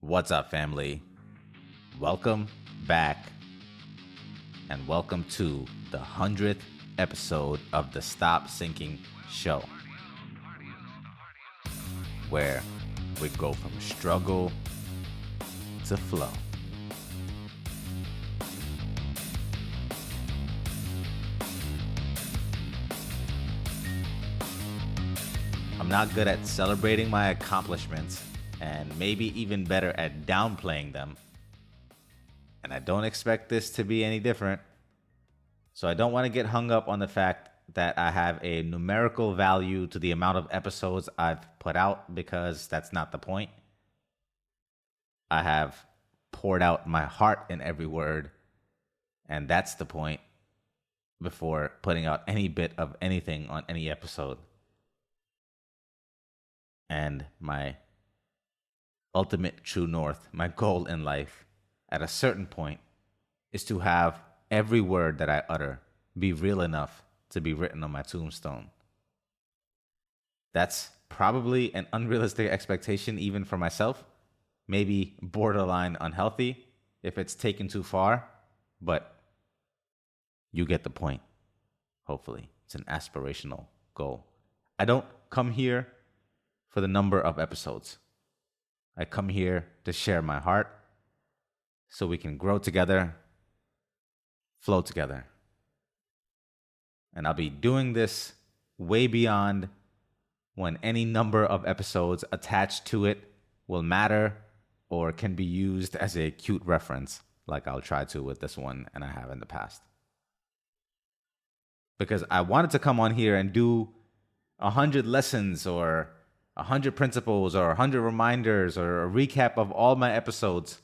What's up, family? Welcome back, and welcome to the 100th episode of the Stop Sinking Show, where we go from struggle to flow. I'm not good at celebrating my accomplishments, and maybe even better at downplaying them. And I don't expect this to be any different. So I don't want to get hung up on the fact that I have a numerical value to the amount of episodes I've put out, because that's not the point. I have poured out my heart in every word, and that's the point, before putting out any bit of anything on any episode. And my ultimate true north, my goal in life, at a certain point, is to have every word that I utter be real enough to be written on my tombstone. That's probably an unrealistic expectation even for myself, maybe borderline unhealthy if it's taken too far, but you get the point, hopefully. It's an aspirational goal. I don't come here for the number of episodes. I come here to share my heart so we can grow together, flow together. And I'll be doing this way beyond when any number of episodes attached to it will matter or can be used as a cute reference, like I'll try to with this one and I have in the past. Because I wanted to come on here and do 100 lessons or 100 principles or 100 reminders or a recap of all my episodes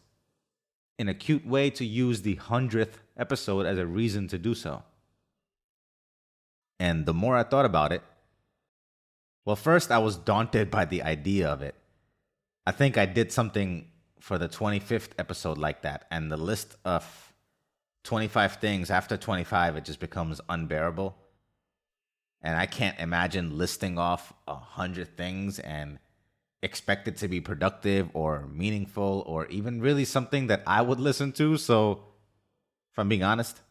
in a cute way to use the 100th episode as a reason to do so. And the more I thought about it, well, first I was daunted by the idea of it. I think I did something for the 25th episode like that, and the list of 25 things after 25, it just becomes unbearable. And I can't imagine listing off 100 things and expect it to be productive or meaningful or even really something that I would listen to. So if I'm being honest,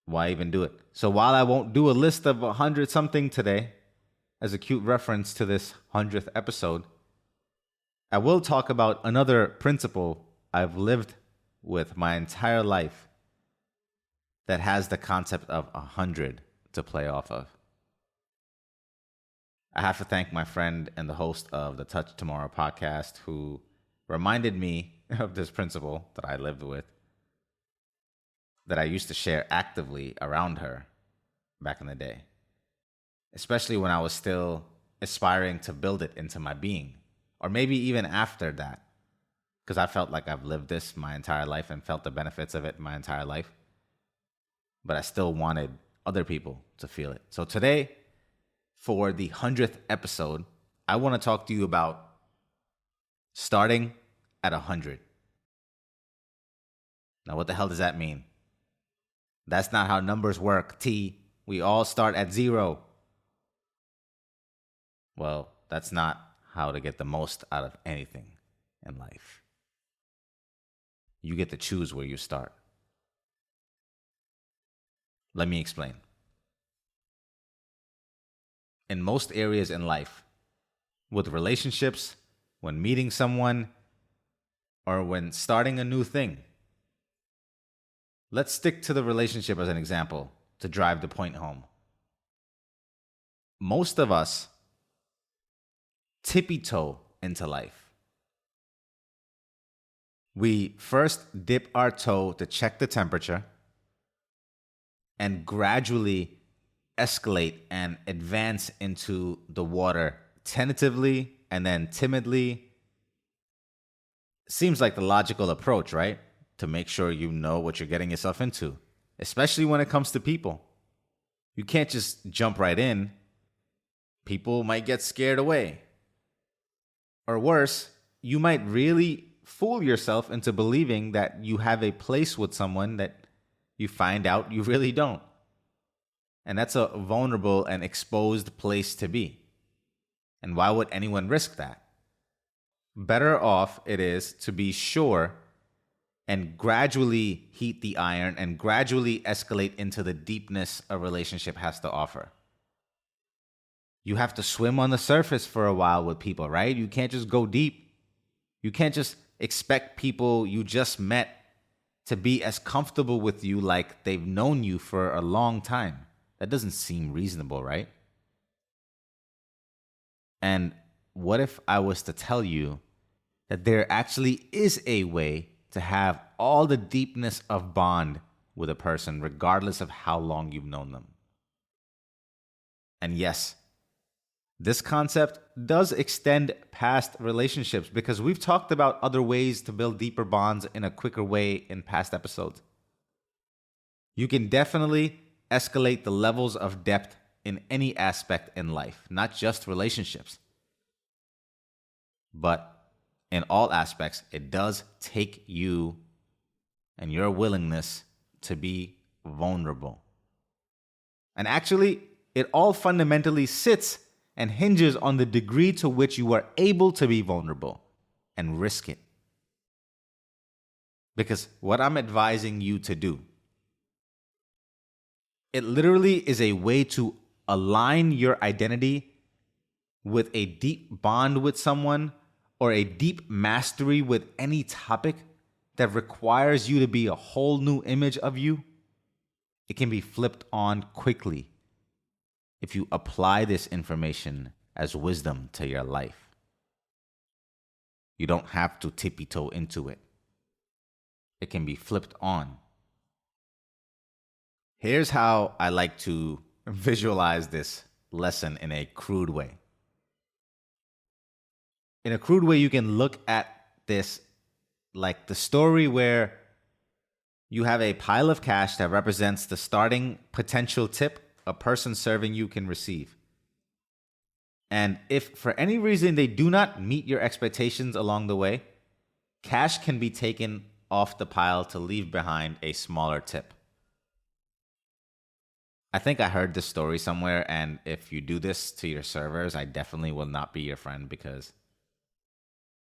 why even do it? So while I won't do a list of 100 something today as a cute reference to this 100th episode, I will talk about another principle I've lived with my entire life that has the concept of 100 to play off of. I have to thank my friend and the host of the Touch Tomorrow podcast who reminded me of this principle that I lived with, that I used to share actively around her back in the day, especially when I was still aspiring to build it into my being, or maybe even after that, because I felt like I've lived this my entire life and felt the benefits of it my entire life, but I still wanted other people to feel it. So today, for the 100th episode, I want to talk to you about starting at 100. Now, what the hell does that mean? That's not how numbers work, T. We all start at 0. Well, that's not how to get the most out of anything in life. You get to choose where you start. Let me explain. In most areas in life, with relationships, when meeting someone, or when starting a new thing, let's stick to the relationship as an example to drive the point home. Most of us tippy-toe into life. We first dip our toe to check the temperature and gradually escalate and advance into the water tentatively and then timidly. Seems like the logical approach, right? To make sure you know what you're getting yourself into, especially when it comes to people. You can't just jump right in. People might get scared away. Or worse, you might really fool yourself into believing that you have a place with someone that you find out you really don't. And that's a vulnerable and exposed place to be. And why would anyone risk that? better off it is to be sure and gradually heat the iron and gradually escalate into the deepness a relationship has to offer. You have to swim on the surface for a while with people, right? You can't just go deep. You can't just expect people you just met to be as comfortable with you like they've known you for a long time. That doesn't seem reasonable, right? And what if I was to tell you that there actually is a way to have all the deepness of bond with a person, regardless of how long you've known them? And yes, this concept does extend past relationships because we've talked about other ways to build deeper bonds in a quicker way in past episodes. You can definitely escalate the levels of depth in any aspect in life, not just relationships. But in all aspects, it does take you and your willingness to be vulnerable. And actually, it all fundamentally sits and hinges on the degree to which you are able to be vulnerable and risk it. Because what I'm advising you to do, it literally is a way to align your identity with a deep bond with someone or a deep mastery with any topic that requires you to be a whole new image of you. It can be flipped on quickly if you apply this information as wisdom to your life. You don't have to tippy-toe into it. It can be flipped on. Here's how I like to visualize this lesson in a crude way. In a crude way, you can look at this like the story where you have a pile of cash that represents the starting potential tip a person serving you can receive. And if for any reason they do not meet your expectations along the way, cash can be taken off the pile to leave behind a smaller tip. I think I heard this story somewhere, and if you do this to your servers, I definitely will not be your friend because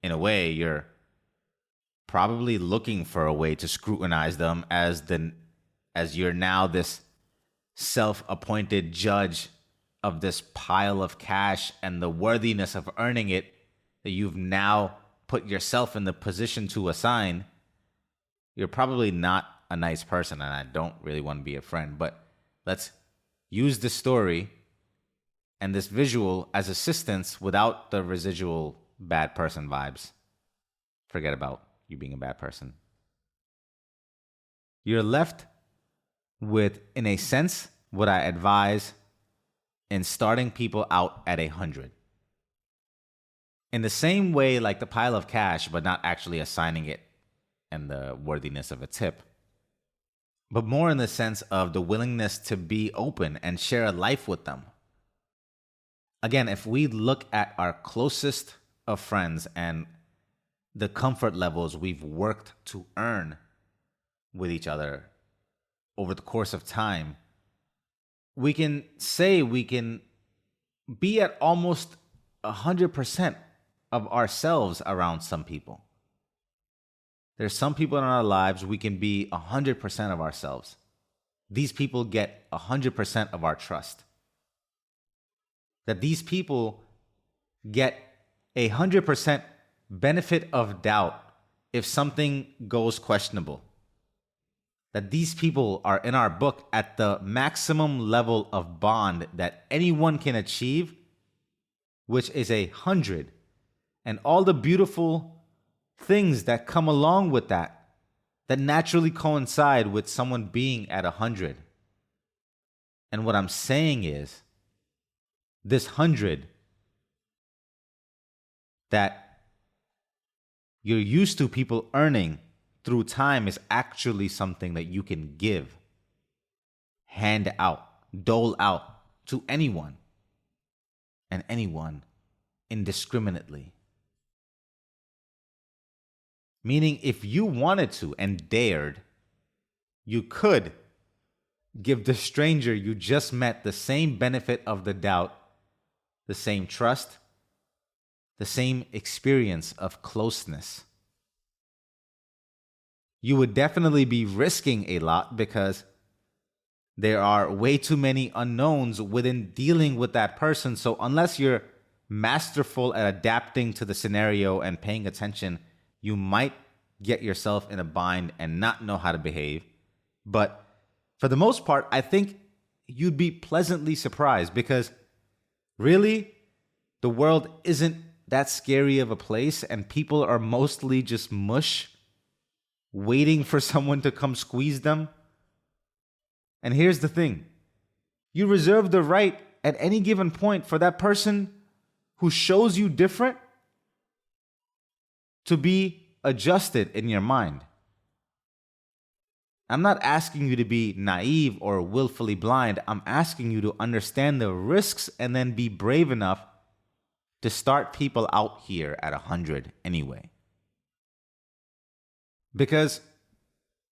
in a way, you're probably looking for a way to scrutinize them as you're now this self-appointed judge of this pile of cash and the worthiness of earning it that you've now put yourself in the position to assign. You're probably not a nice person, and I don't really want to be a friend, but let's use this story and this visual as assistance without the residual bad person vibes. Forget about you being a bad person. You're left with, in a sense, what I advise in starting people out at 100. In the same way like the pile of cash, but not actually assigning it and the worthiness of a tip, but more in the sense of the willingness to be open and share a life with them. Again, if we look at our closest of friends and the comfort levels we've worked to earn with each other over the course of time, we can say we can be at almost 100% of ourselves around some people. There's some people in our lives we can be 100% of ourselves. These people get 100% of our trust. That these people get 100% benefit of doubt if something goes questionable. That these people are in our book at the maximum level of bond that anyone can achieve, which is 100. And all the beautiful things that come along with that naturally coincide with someone being at 100. And what I'm saying is, this 100 that you're used to people earning through time is actually something that you can give, hand out, dole out to anyone and anyone indiscriminately. Meaning, if you wanted to and dared, you could give the stranger you just met the same benefit of the doubt, the same trust, the same experience of closeness. You would definitely be risking a lot because there are way too many unknowns within dealing with that person. So unless you're masterful at adapting to the scenario and paying attention, you might get yourself in a bind and not know how to behave. But for the most part, I think you'd be pleasantly surprised because really, the world isn't that scary of a place and people are mostly just mush waiting for someone to come squeeze them. And here's the thing. You reserve the right at any given point for that person who shows you different to be adjusted in your mind. I'm not asking you to be naive or willfully blind. I'm asking you to understand the risks and then be brave enough to start people out here at 100 anyway. Because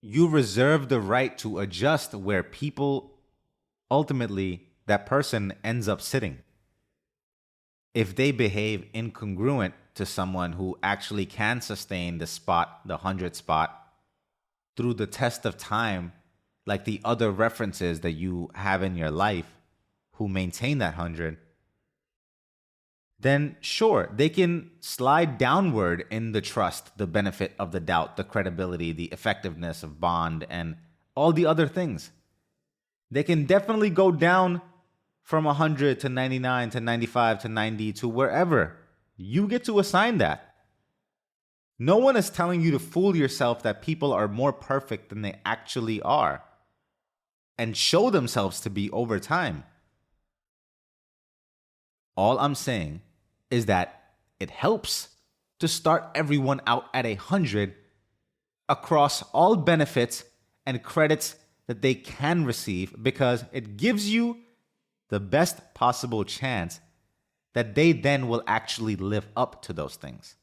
you reserve the right to adjust where people, ultimately, that person ends up sitting. If they behave incongruent to someone who actually can sustain the spot, the 100 spot, through the test of time, like the other references that you have in your life who maintain that 100, then sure, they can slide downward in the trust, the benefit of the doubt, the credibility, the effectiveness of bond, and all the other things. They can definitely go down from 100 to 99 to 95 to 90 to wherever. You get to assign that. No one is telling you to fool yourself that people are more perfect than they actually are and show themselves to be over time. All I'm saying is that it helps to start everyone out at 100 across all benefits and credits that they can receive because it gives you the best possible chance that they then will actually live up to those things.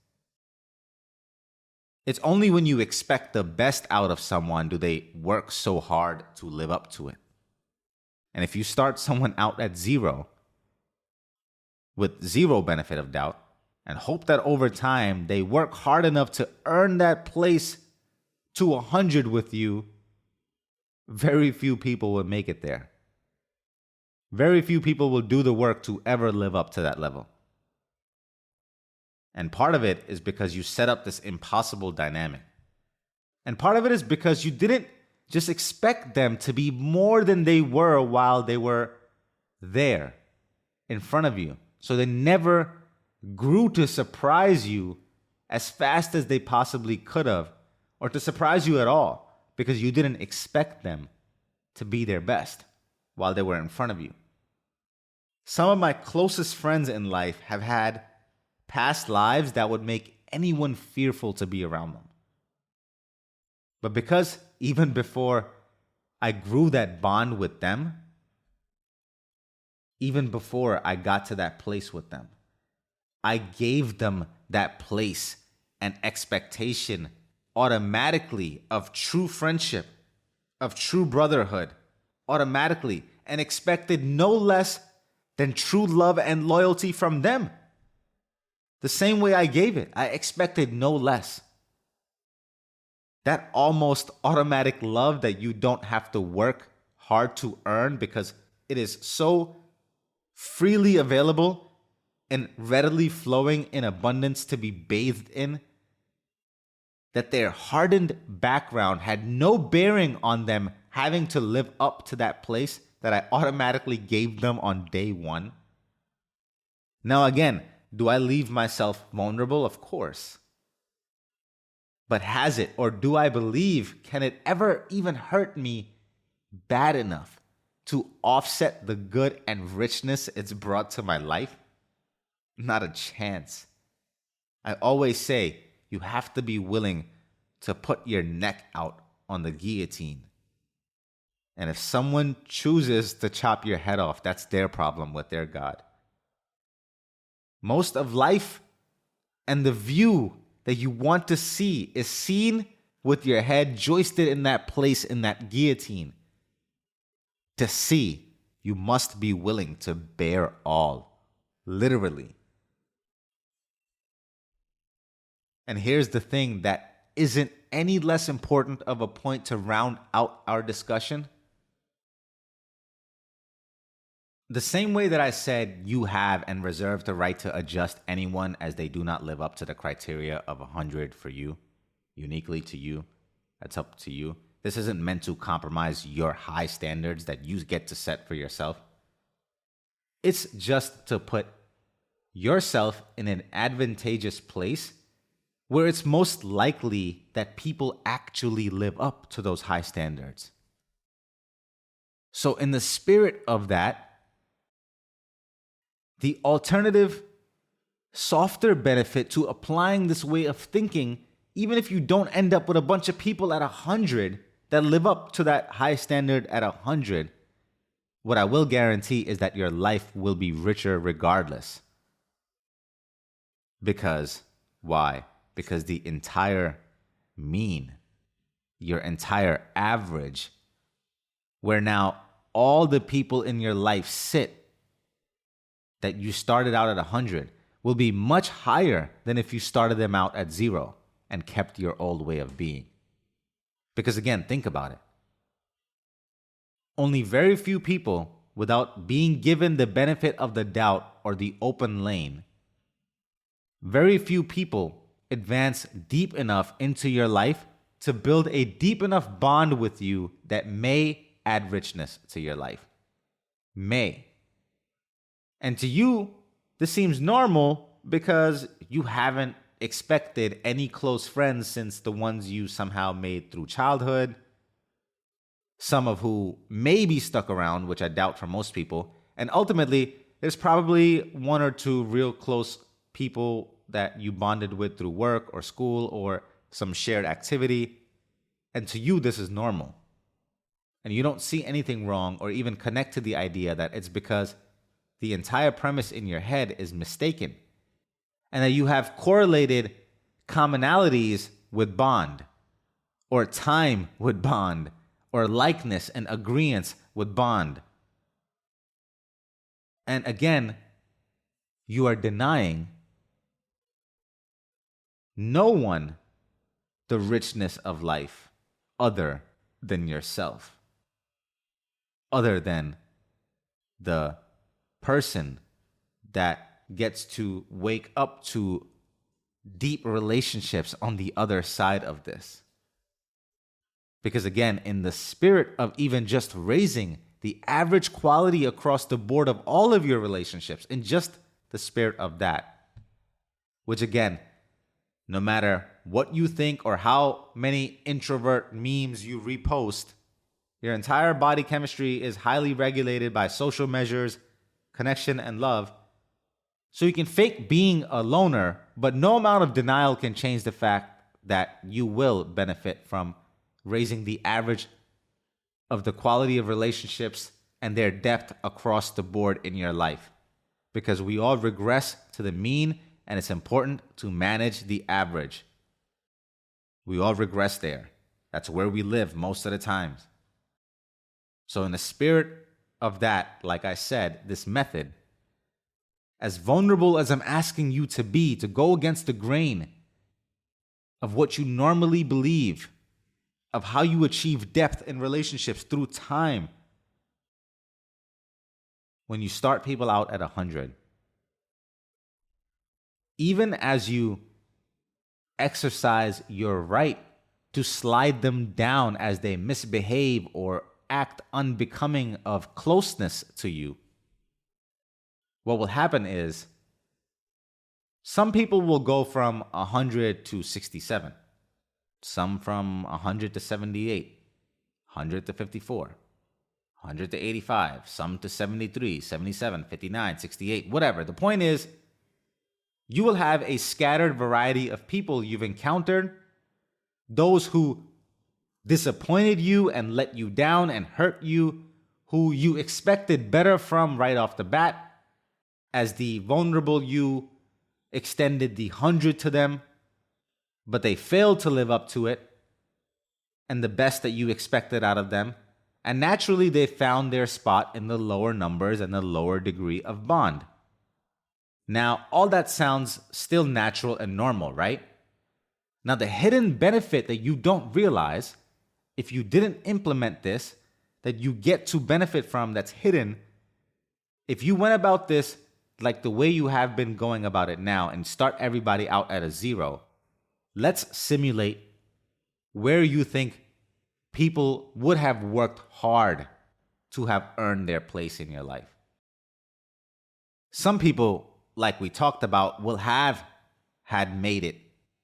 It's only when you expect the best out of someone do they work so hard to live up to it. And if you start someone out at 0, with 0 benefit of doubt, and hope that over time they work hard enough to earn that place to 100 with you, very few people will make it there. Very few people will do the work to ever live up to that level. And part of it is because you set up this impossible dynamic. And part of it is because you didn't just expect them to be more than they were while they were there in front of you. So they never grew to surprise you as fast as they possibly could have, or to surprise you at all, because you didn't expect them to be their best while they were in front of you. Some of my closest friends in life have had past lives that would make anyone fearful to be around them. But because even before I grew that bond with them, even before I got to that place with them, I gave them that place and expectation automatically of true friendship, of true brotherhood, automatically, and expected no less than true love and loyalty from them. The same way I gave it, I expected no less. That almost automatic love that you don't have to work hard to earn because it is so freely available and readily flowing in abundance to be bathed in, that their hardened background had no bearing on them having to live up to that place that I automatically gave them on day one. Now again, do I leave myself vulnerable? Of course. But has it, or do I believe, can it ever even hurt me bad enough to offset the good and richness it's brought to my life? Not a chance. I always say you have to be willing to put your neck out on the guillotine. And if someone chooses to chop your head off, that's their problem with their God. Most of life and the view that you want to see is seen with your head joisted in that place in that guillotine. To see, you must be willing to bear all, literally. And here's the thing that isn't any less important of a point to round out our discussion. The same way that I said you have and reserve the right to adjust anyone as they do not live up to the criteria of 100 for you, uniquely to you, that's up to you. This isn't meant to compromise your high standards that you get to set for yourself. It's just to put yourself in an advantageous place where it's most likely that people actually live up to those high standards. So in the spirit of that, the alternative, softer benefit to applying this way of thinking, even if you don't end up with a bunch of people at 100 that live up to that high standard at 100, what I will guarantee is that your life will be richer regardless. Because, why? Because the entire mean, your entire average, where now all the people in your life sit that you started out at 100 will be much higher than if you started them out at 0 and kept your old way of being. Because again, think about it. Only very few people, without being given the benefit of the doubt or the open lane, very few people advance deep enough into your life to build a deep enough bond with you that may add richness to your life. May. And to you, this seems normal because you haven't expected any close friends since the ones you somehow made through childhood, some of who may be stuck around, which I doubt for most people. And ultimately, there's probably one or two real close people that you bonded with through work or school or some shared activity. And to you, this is normal. And you don't see anything wrong or even connect to the idea that it's because the entire premise in your head is mistaken, and that you have correlated commonalities with bond, or time with bond, or likeness and agreeance with bond. And again, you are denying no one the richness of life other than yourself, other than the person that gets to wake up to deep relationships on the other side of this. Because again, in the spirit of even just raising the average quality across the board of all of your relationships, in just the spirit of that, which again, no matter what you think or how many introvert memes you repost, your entire body chemistry is highly regulated by social measures, connection, and love. So you can fake being a loner, but no amount of denial can change the fact that you will benefit from raising the average of the quality of relationships and their depth across the board in your life. Because we all regress to the mean, and it's important to manage the average. We all regress there. That's where we live most of the times. So in the spirit of that, like I said, this method, as vulnerable as I'm asking you to be, to go against the grain of what you normally believe, of how you achieve depth in relationships through time. When you start people out at 100, even as you exercise your right to slide them down as they misbehave or act unbecoming of closeness to you, what will happen is some people will go from 100 to 67, some from 100 to 78, 100 to 54, 100 to 85, some to 73, 77, 59, 68, whatever. The point is, you will have a scattered variety of people you've encountered, those who disappointed you and let you down and hurt you, who you expected better from right off the bat. As the vulnerable you extended the 100 to them, but they failed to live up to it and the best that you expected out of them. And naturally, they found their spot in the lower numbers and the lower degree of bond. Now, all that sounds still natural and normal, right? Now, the hidden benefit that you don't realize, if you didn't implement this, that you get to benefit from that's hidden, if you went about this like the way you have been going about it now and start everybody out at a 0, let's simulate where you think people would have worked hard to have earned their place in your life. Some people, like we talked about, will have had made it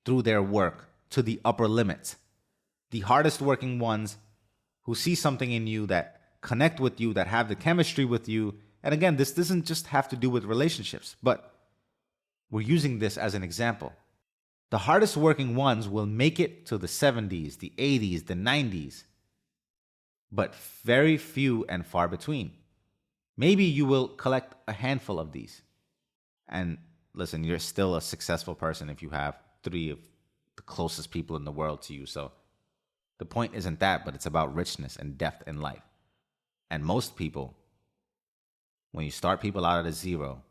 through their work to the upper limits. The hardest working ones who see something in you, that connect with you, that have the chemistry with you. And again, this doesn't just have to do with relationships, but we're using this as an example. The hardest working ones will make it to the 70s, the 80s, the 90s, but very few and far between. Maybe you will collect a handful of these. And listen, you're still a successful person if you have 3 of the closest people in the world to you. So the point isn't that, but it's about richness and depth in life. And most people, when you start people out at a 0,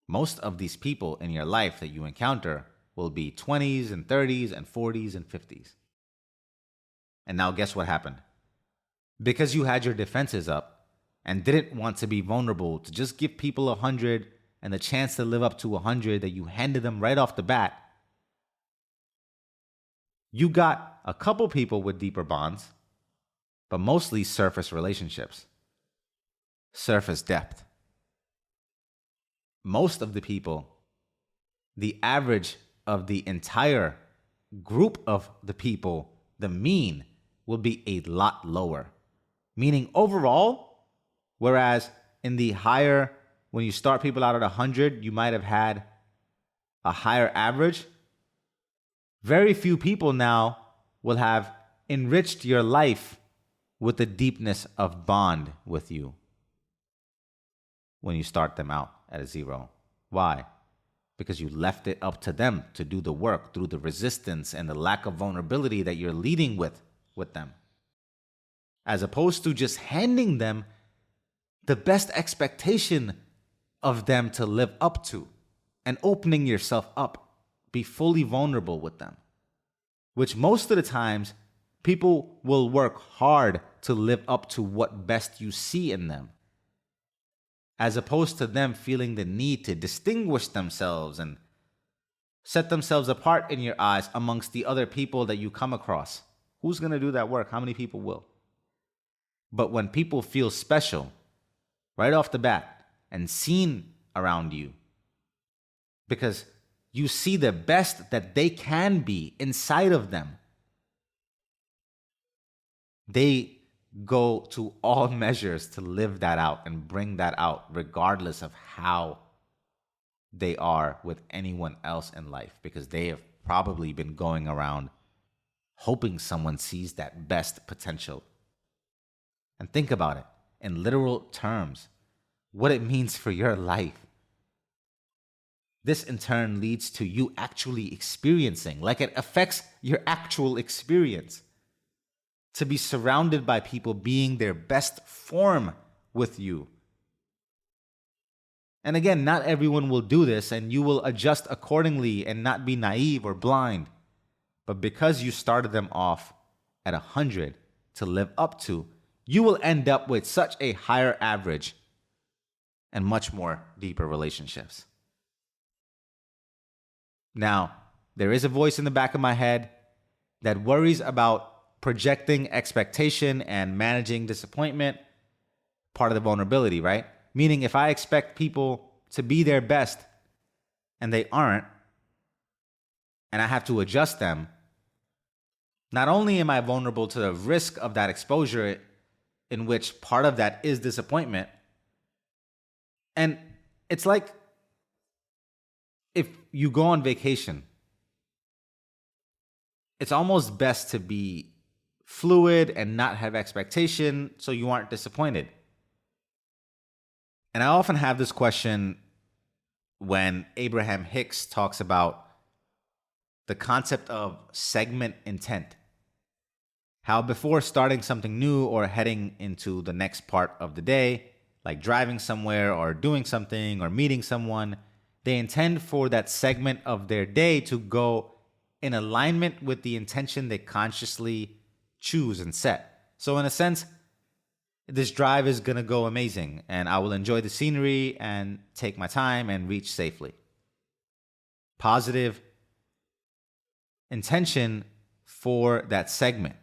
most of these people in your life that you encounter will be 20s and 30s and 40s and 50s. And now guess what happened? Because you had your defenses up and didn't want to be vulnerable, to just give people 100 and the chance to live up to 100 that you handed them right off the bat, you got a couple people with deeper bonds, but mostly surface relationships, surface depth. Most of the people, the average of the entire group of the people, the mean will be a lot lower. Meaning overall, whereas in the higher, when you start people out at 100, you might have had a higher average. Very few people now will have enriched your life with the deepness of bond with you when you start them out at a 0. Why? Because you left it up to them to do the work through the resistance and the lack of vulnerability that you're leading with them. As opposed to just handing them the best expectation of them to live up to and opening yourself up, be fully vulnerable with them. Which most of the times, people will work hard to live up to what best you see in them, as opposed to them feeling the need to distinguish themselves and set themselves apart in your eyes amongst the other people that you come across. Who's going to do that work? How many people will? But when people feel special right off the bat and seen around you, because you see the best that they can be inside of them, they go to all measures to live that out and bring that out, regardless of how they are with anyone else in life, because they have probably been going around hoping someone sees that best potential. And think about it in literal terms, what it means for your life. This in turn leads to you actually experiencing, like it affects your actual experience, to be surrounded by people being their best form with you. And again, not everyone will do this, and you will adjust accordingly and not be naive or blind. But because you started them off at 100 to live up to, you will end up with such a higher average and much more deeper relationships. Now, there is a voice in the back of my head that worries about projecting expectation and managing disappointment, part of the vulnerability, right? Meaning if I expect people to be their best and they aren't, and I have to adjust them, not only am I vulnerable to the risk of that exposure, in which part of that is disappointment, and it's like if you go on vacation, it's almost best to be fluid and not have expectation so you aren't disappointed. And I often have this question when Abraham Hicks talks about the concept of segment intent. How before starting something new or heading into the next part of the day, like driving somewhere or doing something or meeting someone, they intend for that segment of their day to go in alignment with the intention they consciously choose and set. So in a sense, this drive is going to go amazing and I will enjoy the scenery and take my time and reach safely. Positive intention for that segment.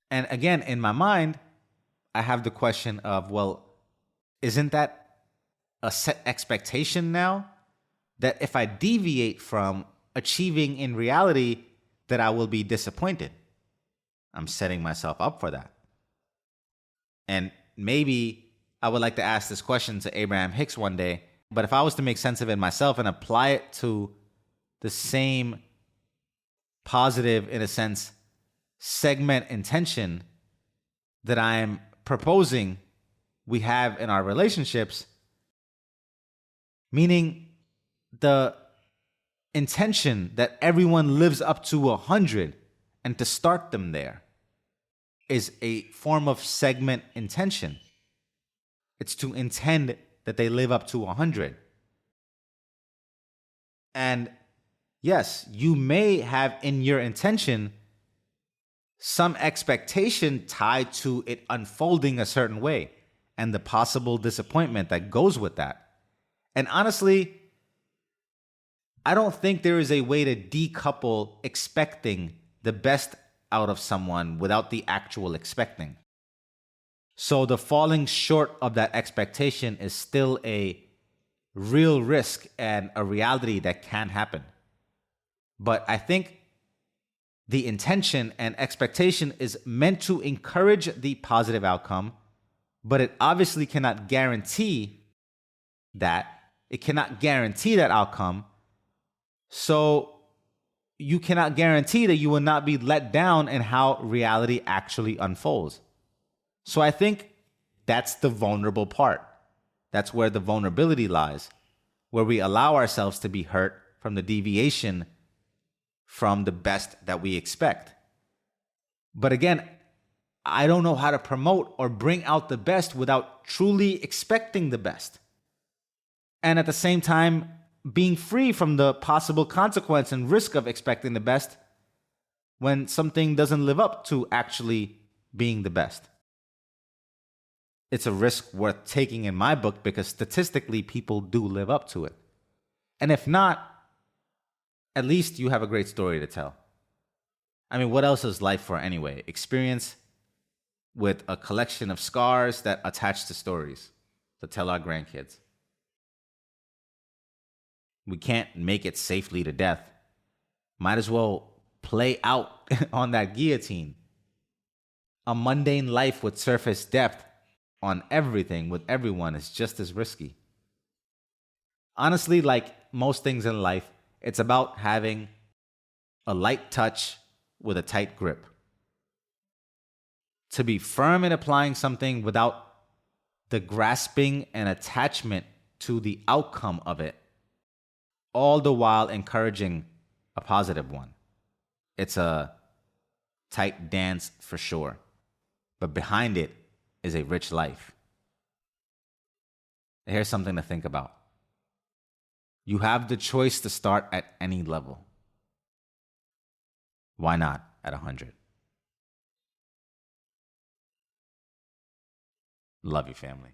And again, in my mind, I have the question of, well, isn't that a set expectation now? That if I deviate from achieving in reality, that I will be disappointed. I'm setting myself up for that. And maybe I would like to ask this question to Abraham Hicks one day, but if I was to make sense of it myself and apply it to the same positive, in a sense, segment intention that I am proposing we have in our relationships, meaning the intention that everyone lives up to 100 and to start them there is a form of segment intention. It's to intend that they live up to 100. And yes, you may have in your intention some expectation tied to it unfolding a certain way and the possible disappointment that goes with that. And honestly, I don't think there is a way to decouple expecting the best out of someone without the actual expecting. So the falling short of that expectation is still a real risk and a reality that can happen. But I think the intention and expectation is meant to encourage the positive outcome, but it obviously cannot guarantee that. It cannot guarantee that outcome. So you cannot guarantee that you will not be let down in how reality actually unfolds. So I think that's the vulnerable part. That's where the vulnerability lies, where we allow ourselves to be hurt from the deviation from the best that we expect. But again, I don't know how to promote or bring out the best without truly expecting the best. And at the same time, being free from the possible consequence and risk of expecting the best when something doesn't live up to actually being the best. It's a risk worth taking in my book because statistically people do live up to it. And if not, at least you have a great story to tell. I mean, what else is life for anyway? Experience with a collection of scars that attach to stories to tell our grandkids. We can't make it safely to death. Might as well play out on that guillotine. A mundane life with surface depth on everything with everyone is just as risky. Honestly, like most things in life, it's about having a light touch with a tight grip. To be firm in applying something without the grasping and attachment to the outcome of it, all the while encouraging a positive one. It's a tight dance for sure, but behind it is a rich life. Here's something to think about. You have the choice to start at any level. Why not at 100? Love you, family.